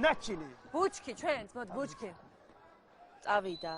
ნაჩილი. ბუჩქი ჩვენც, მოდ ბუჩქი. წავიდა.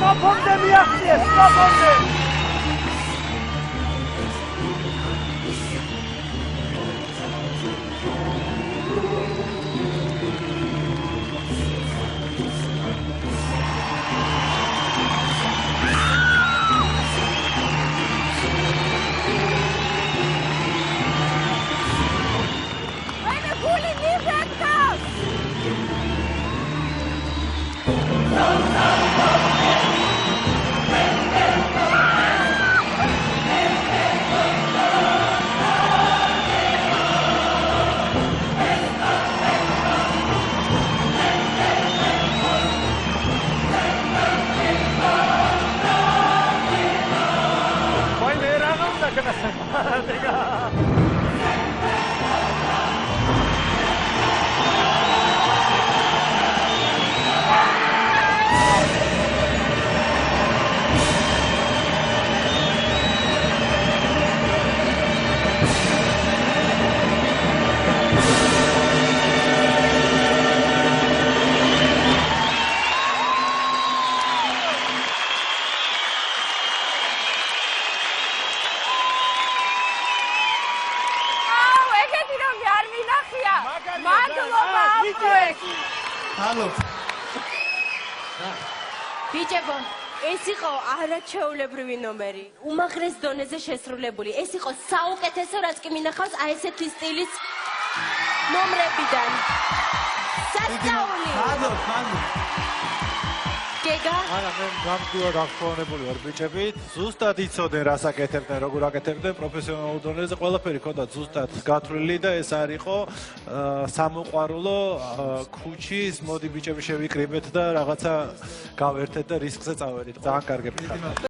Stop miaxie, stop. ბიჭებო, ეს იყო არაჩვეულებრივი ნომერი. უმაღლეს დონეზე შესრულებული. ეს იყო საუკეთესო, რაც კი მინახავს აი ესეთი სტილის ნომრებიდან. სასწაული. გეგა? არა, მე გამგივარ აღფრთოვანებული ვარ ბიჭებით. ზუსტად იცოდნენ, რას აკეთებდნენ, როგორ აკეთებდნენ პროფესიონალურ დონეზე. ყველაფერი ქონდათ ზუსტად გათვლილი და ეს არ იყო სამოყვარულო ქუჩის მოდი ბიჭები შევიკრიბეთ და რაღაცა გავერთეთ და რისკზე წავედით. ძალიან კარგები ხართ.